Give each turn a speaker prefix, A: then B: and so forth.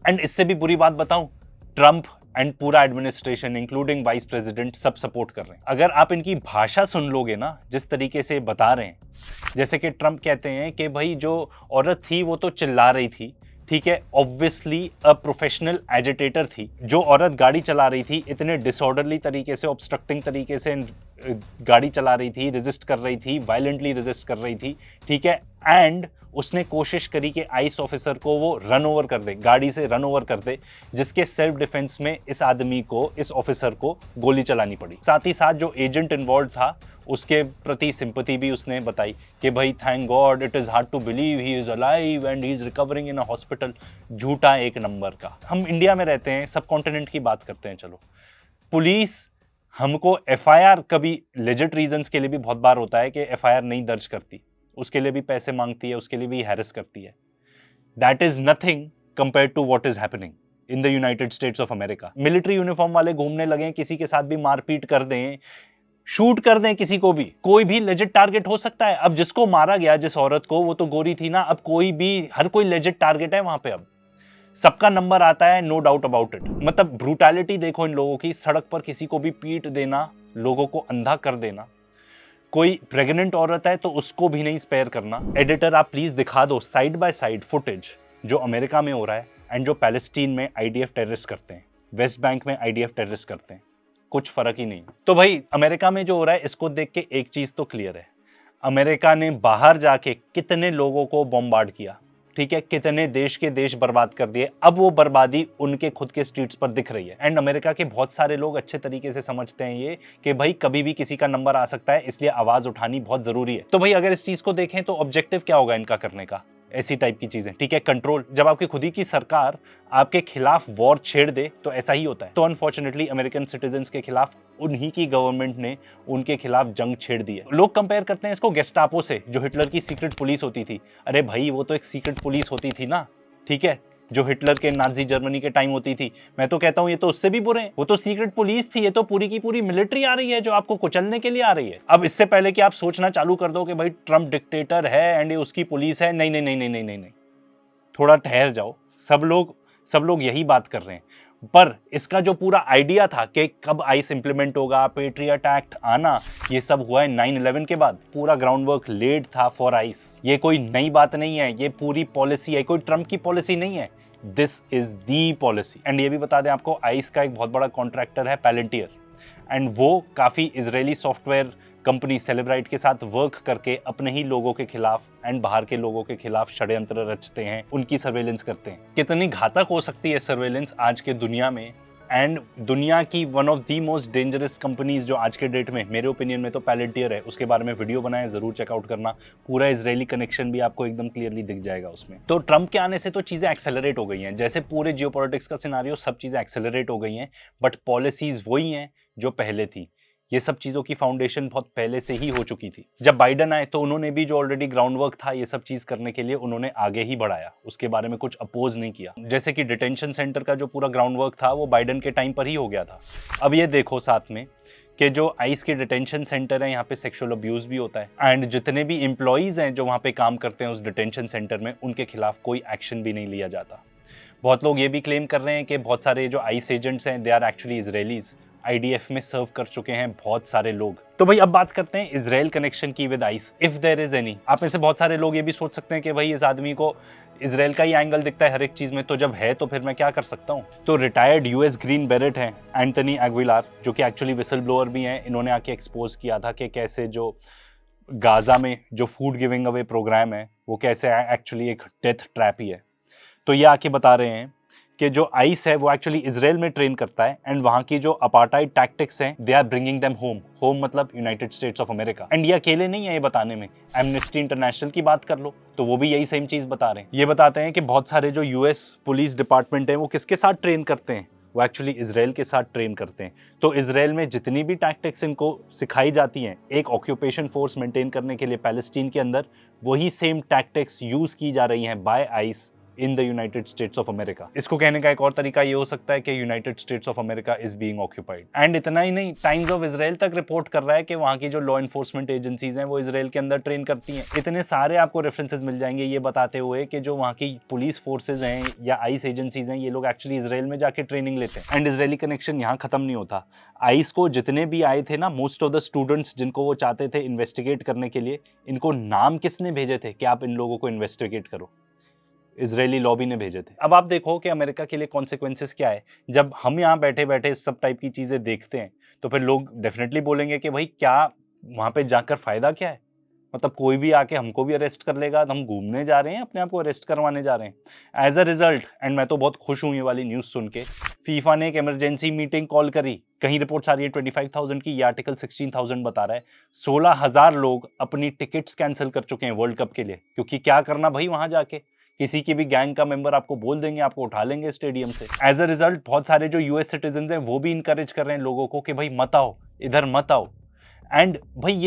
A: And इससे भी बुरी बात बताऊं, ट्रंप एंड पूरा एडमिनिस्ट्रेशन इंक्लूडिंग वाइस प्रेसिडेंट सब सपोर्ट कर रहे हैं। अगर आप इनकी भाषा सुन लोगे ना, जिस तरीके से बता रहे हैं, जैसे कि ट्रंप कहते हैं कि भाई जो औरत थी वो तो चिल्ला रही थी, ठीक है, ऑब्वियसली अ प्रोफेशनल एजिटेटर थी। जो औरत गाड़ी चला रही थी इतने डिसऑर्डरली तरीके से, ऑब्स्ट्रक्टिंग तरीके से गाड़ी चला रही थी, रेजिस्ट कर रही थी, वायलेंटली रेजिस्ट कर रही थी, ठीक है, एंड उसने कोशिश करी कि आईस ऑफिसर को वो रन ओवर कर दे, गाड़ी से रन ओवर कर दे, जिसके सेल्फ डिफेंस में इस आदमी को, इस ऑफिसर को गोली चलानी पड़ी। साथ ही साथ जो एजेंट इन्वॉल्व था उसके प्रति सिंपैथी भी उसने बताई कि भाई thank God, it is hard to believe he is alive and he is recovering in a hospital. झूठा एक नंबर का। हम इंडिया में रहते हैं, सब कॉन्टिनेंट की बात करते हैं, चलो पुलिस हमको एफआईआर, कभी लेजिट रीजंस के लिए भी बहुत बार होता है कि एफआईआर नहीं दर्ज करती, उसके लिए भी पैसे मांगती है, उसके लिए भी हैरेस करती है। That is nothing compare to what is happening in the United States of America. Military uniform वाले घूमने लगे, किसी के साथ भी मारपीट कर दें, शूट कर दें किसी को भी, कोई भी लेजिट टारगेट हो सकता है। अब जिसको मारा गया, जिस औरत को, वो तो गोरी थी ना, अब कोई भी, हर कोई लेजिट टारगेट है वहां पे। अब सबका नंबर आता है, नो डाउट अबाउट इट। मतलब ब्रूटैलिटी देखो इन लोगों की, सड़क पर किसी को भी पीट देना, लोगों को अंधा कर देना। कोई प्रेग्नेंट औरत है तो उसको भी नहीं स्पेयर करना। एडिटर आप प्लीज दिखा दो साइड बाय साइड फुटेज जो अमेरिका में हो रहा है एंड जो पैलेस्टीन में आईडीएफ टेररिस्ट करते हैं, वेस्ट बैंक में आईडीएफ टेररिस्ट करते हैं, कुछ फर्क ही नहीं। तो भाई अमेरिका में जो हो रहा है, इसको देख के एक चीज तो क्लियर है, अमेरिका ने बाहर जाके कितने लोगों को बॉम्बार्ड किया, ठीक है, कितने देश के देश बर्बाद कर दिए। अब वो बर्बादी उनके खुद के स्ट्रीट्स पर दिख रही है। एंड अमेरिका के बहुत सारे लोग अच्छे तरीके से समझते हैं ये कि भाई कभी भी किसी का नंबर आ सकता है, इसलिए आवाज उठानी बहुत जरूरी है। तो भाई अगर इस चीज को देखें तो ऑब्जेक्टिव क्या होगा इनका करने का, ऐसी टाइप की चीजें, ठीक है, कंट्रोल। जब आपकी खुद ही की सरकार आपके खिलाफ वॉर छेड़ दे तो ऐसा ही होता है। तो अनफॉर्चुनेटली अमेरिकन सिटीजन्स के खिलाफ उन्हीं की गवर्नमेंट ने उनके खिलाफ जंग छेड़ दी है। लोग कंपेयर करते हैं इसको गेस्टापो से, जो हिटलर की सीक्रेट पुलिस होती थी। अरे भाई वो तो एक सीक्रेट पुलिस होती थी ना, ठीक है, जो हिटलर के नाजी जर्मनी के टाइम होती थी। मैं तो कहता हूं ये तो उससे भी बुरे हैं, वो तो सीक्रेट पुलिस थी, ये तो पूरी की पूरी मिलिट्री आ रही है जो आपको कुचलने के लिए आ रही है। अब इससे पहले कि आप सोचना चालू कर दो कि भाई ट्रंप डिक्टेटर है एंड ये उसकी पुलिस है, नहीं नहीं नहीं नहीं नहीं नहीं नहीं, थोड़ा ठहर जाओ। सब लोग यही बात कर रहे हैं, पर इसका जो पूरा आइडिया था कि कब आइस इंप्लीमेंट होगा, पेट्रियट एक्ट आना, ये सब हुआ है 9/11 के बाद। पूरा ग्राउंड वर्क लेड था फॉर आइस। ये कोई नई बात नहीं है, ये पूरी पॉलिसी है, कोई ट्रंप की पॉलिसी नहीं है, this is the policy. And ये भी बता दें आपको, आइस का एक बहुत बड़ा कॉन्ट्रैक्टर है पैलेंटियर, एंड वो काफी इजरायली सॉफ्टवेयर कंपनी सेलेब्राइट के साथ वर्क करके अपने ही लोगों के खिलाफ एंड बाहर के लोगों के खिलाफ षड्यंत्र रचते हैं, उनकी सर्वेलेंस करते हैं। कितनी घातक हो सकती है सर्वेलेंस आज के दुनिया में। एंड दुनिया की one of the most dangerous companies जो आज के डेट में, मेरे ओपिनियन में तो पैलेंटियर है। उसके बारे में वीडियो बनाए, जरूर चेकआउट करना, पूरा इजरायली कनेक्शन भी आपको एकदम क्लियरली दिख जाएगा उसमें। तो ट्रंप के आने से तो चीजें एक्सेलरेट हो गई हैं, जैसे पूरे जियोपॉलिटिक्स का सिनारियो, सब चीजें एक्सेलरेट हो गई हैं, बट पॉलिसीज वही हैं जो पहले थी। ये सब चीजों की फाउंडेशन बहुत पहले से ही हो चुकी थी। जब बाइडन आए तो उन्होंने भी जो ऑलरेडी ग्राउंड वर्क था ये सब चीज करने के लिए, उन्होंने आगे ही बढ़ाया, उसके बारे में कुछ अपोज नहीं किया। जैसे कि डिटेंशन सेंटर का जो पूरा ग्राउंड वर्क था वो बाइडन के टाइम पर ही हो गया था। अब ये देखो साथ में कि जो आइस के डिटेंशन सेंटर है, यहाँ पे सेक्सुअल अब्यूज भी होता है, एंड जितने भी एम्प्लॉइज हैं जो वहाँ पे काम करते हैं उस डिटेंशन सेंटर में, उनके खिलाफ कोई एक्शन भी नहीं लिया जाता। बहुत लोग ये भी क्लेम कर रहे हैं कि बहुत सारे जो आइस एजेंट्स हैं they are actually Israelis, IDF में सर्व कर चुके हैं बहुत सारे लोग। तो भाई अब बात करते हैं इजराइल कनेक्शन की with ICE, if there is any. आप में से बहुत सारे लोग ये भी सोच सकते हैं कि भाई इस आदमी को इजराइल का ही एंगल दिखता है हर एक चीज में, तो जब है तो फिर मैं क्या कर सकता हूँ। तो रिटायर्ड यूएस ग्रीन बेरेट हैं एंटनी एग्विलार, जो कि एक्चुअली विसल ब्लोअर भी हैं। इन्होंने आके एक्सपोज किया था कि कैसे जो गाजा में जो फूड गिविंग अवे प्रोग्राम है वो कैसे एक्चुअली एक डेथ ट्रैप ही है। तो ये आके बता रहे हैं कि जो आइस है वो एक्चुअली इजराइल में ट्रेन करता है, एंड वहां की जो अपार्टाइड टैक्टिक्स हैं they are bringing them home. Home मतलब United States of America. And ये अकेले नहीं है ये बताने में, एमनेस्टी इंटरनेशनल की बात कर लो तो वो भी यही सेम चीज बता रहे हैं। ये बताते हैं कि बहुत सारे जो यूएस पुलिस डिपार्टमेंट है वो किसके साथ ट्रेन करते हैं, वो एक्चुअली इजराइल के साथ ट्रेन करते हैं। तो इजराइल में जितनी भी टैक्टिक्स इनको सिखाई जाती हैं एक ऑक्यूपेशन फोर्स मेंटेन करने के लिए पैलेस्टीन के अंदर, वही सेम टैक्टिक्स यूज की जा रही हैं by ICE in the United States of America. इसको कहने का एक और तरीका ये हो सकता है कि United States of America is being occupied. And इतना ही नहीं, टाइम्स ऑफ इजराइल तक रिपोर्ट कर रहा है कि वहाँ की जो लॉ इन्फोर्समेंट एजेंसीज हैं वो इसराइल के अंदर ट्रेन करती हैं। इतने सारे आपको रेफरेंसेस मिल जाएंगे ये बताते हुए कि जो वहाँ की पुलिस फोर्सेज हैं या आइस एजेंसीज हैं, ये लोग एक्चुअली इसराइल में जाके ट्रेनिंग लेते हैं। एंड इसराइली कनेक्शन यहाँ खत्म नहीं होता। आइस को जितने भी आए थे ना, मोस्ट ऑफ द स्टूडेंट्स जिनको वो चाहते थे इन्वेस्टिगेट करने के लिए, इनको नाम किसने भेजे थे कि आप इन लोगों को इन्वेस्टिगेट करो? इजरायली लॉबी ने भेजे थे। अब आप देखो कि अमेरिका के लिए कॉन्सिक्वेंसेस क्या है। जब हम यहाँ बैठे बैठे इस सब टाइप की चीजें देखते हैं तो फिर लोग डेफिनेटली बोलेंगे कि भाई क्या वहां पे जाकर फायदा क्या है, मतलब कोई भी आके हमको भी अरेस्ट कर लेगा, हम घूमने जा रहे हैं, अपने आप को अरेस्ट करवाने जा रहे हैं। एज अ रिजल्ट, एंड मैं तो बहुत खुश हूँ ये वाली न्यूज़ सुन के, फीफा ने एक इमरजेंसी मीटिंग कॉल करी। कहीं रिपोर्ट्स आ रही है 25,000 की, ये आर्टिकल 16,000 बता रहा है। 16,000 लोग अपनी टिकट्स कैंसिल कर चुके हैं वर्ल्ड कप के लिए, क्योंकि क्या करना भाई वहां जाके, किसी की भी गैंग का मेंबर आपको बोल देंगे, आपको उठा लेंगे स्टेडियम से। एज अ रिजल्ट बहुत सारे जो यूएस सिटीजन हैं वो भी इंकरेज कर रहे हैं लोगों को कि भाई मत आओ, इधर मत आओ। एंड भाई ये